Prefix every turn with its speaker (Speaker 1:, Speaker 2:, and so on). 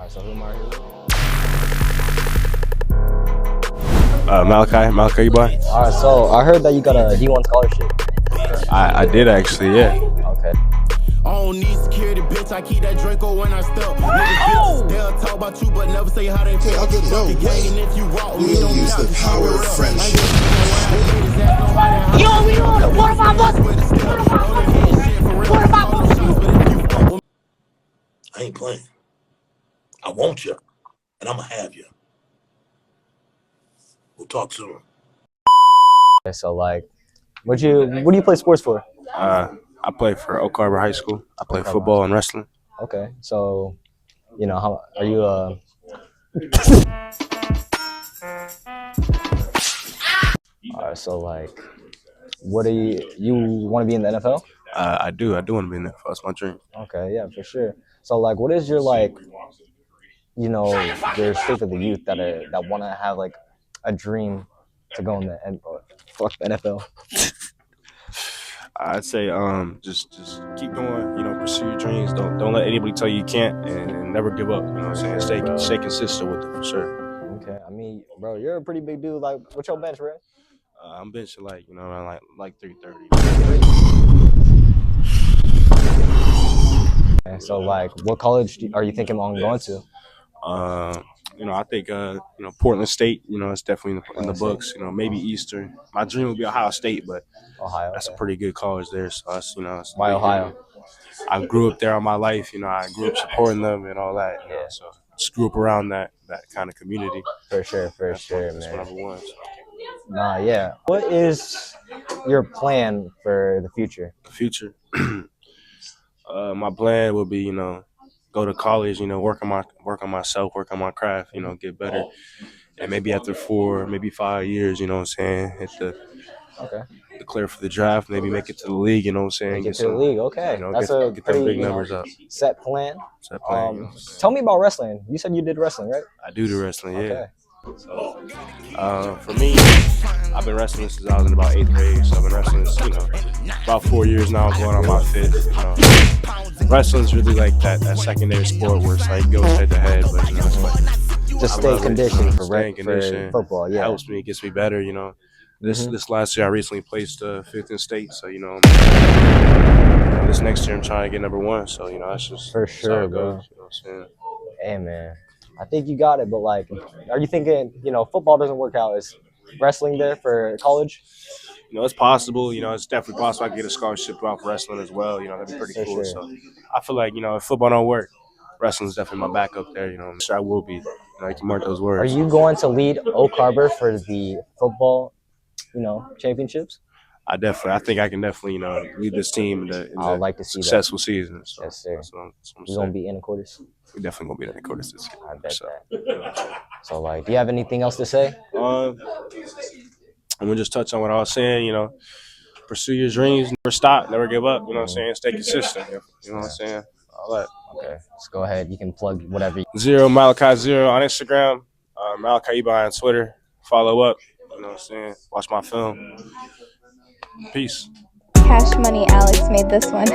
Speaker 1: right, so who am I here with?
Speaker 2: Malachi Eby.
Speaker 1: All right, so I heard that you got a D1 scholarship.
Speaker 2: I did actually, yeah.
Speaker 1: Okay.
Speaker 3: I don't need security, bitch. I keep that Draco when I step. Niggas, they'll talk about you, but never say how they feel. Gang, if you walk, we don't
Speaker 4: use the power of friendship.
Speaker 5: Yo, we on it. What about us? What about us?
Speaker 4: I ain't playing. I want you, and I'm gonna have you. We'll talk soon.
Speaker 1: Okay, so like, what do you play sports for?
Speaker 2: I play for Oak Harbor High School. I play
Speaker 1: Oak Harbor
Speaker 2: football and wrestling.
Speaker 1: Okay, so how are you? All right, so like, what do you want to be in the NFL?
Speaker 2: I do want to be in the NFL. That's my dream.
Speaker 1: Okay, yeah, for sure. So like, what is your your state of the youth that want to have like a dream to go in the NFL?
Speaker 2: I'd say just keep going. Pursue your dreams. Don't let anybody tell you can't, and never give up. You know what I'm saying? Stay consistent with it for sure.
Speaker 1: Okay, I mean, bro, you're a pretty big dude. Like, what's your bench, bro?
Speaker 2: I'm benching around like 330.
Speaker 1: Okay, so like, what college are you thinking on going to?
Speaker 2: I think Portland State. It's definitely in the books. Maybe Eastern. My dream would be Ohio State, but
Speaker 1: Ohio.
Speaker 2: That's a pretty good college there. So it's
Speaker 1: Why Ohio?
Speaker 2: I grew up there all my life. I grew up supporting them and all that. So just grew up around that kind of community.
Speaker 1: For sure,
Speaker 2: That's
Speaker 1: man.
Speaker 2: what I've won.
Speaker 1: Nah, yeah. What is your plan for the future?
Speaker 2: The future, my plan would be go to college. Work on myself, work on my craft. Get better, and maybe after 4, maybe 5 years, hit the clear for the draft. Maybe make it to the league.
Speaker 1: Make it to the league. Okay, that's a
Speaker 2: get
Speaker 1: pretty
Speaker 2: them big numbers up.
Speaker 1: set plan. Tell me about wrestling. You said you did wrestling, right?
Speaker 2: I do the wrestling, yeah.
Speaker 1: Okay.
Speaker 2: So, for me, I've been wrestling since I was in about 8th grade. So I've been wrestling, about 4 years now, going on my 5th. Wrestling's really like that secondary sport where it's like goes head to head, but it's like
Speaker 1: just stay conditioned for football. Yeah,
Speaker 2: helps me, gets me better. This last year I recently placed 5th in state, so this next year I'm trying to get number 1. So that's just
Speaker 1: for sure, bro.
Speaker 2: You know what I'm saying?
Speaker 1: Hey man, I think you got it. But like, are you thinking football doesn't work out? Is wrestling there for college?
Speaker 2: It's possible. It's definitely possible I can get a scholarship off wrestling as well. That'd be pretty cool.
Speaker 1: Sure.
Speaker 2: So I feel like if football don't work, wrestling's definitely my backup there. I'm sure I will be. I can mark those words.
Speaker 1: Are you going to lead Oak Harbor for the football, championships?
Speaker 2: I think I can definitely, lead this team in
Speaker 1: I'd like to see
Speaker 2: successful season. So
Speaker 1: yes, sir.
Speaker 2: That's what
Speaker 1: You're going to be in the quarters?
Speaker 2: We definitely going to be in the quarters this year.
Speaker 1: I bet that. So, like, do you have anything else to say?
Speaker 2: I'm going to just touch on what I was saying, pursue your dreams, never stop, never give up, stay consistent, you know what I'm saying, all that.
Speaker 1: Okay, let's go ahead. You can plug whatever.
Speaker 2: Malachi 0 on Instagram, Malachi Eby on Twitter. Follow up, you know what I'm saying, watch my film. Peace.
Speaker 6: Cash Money Alex made this one.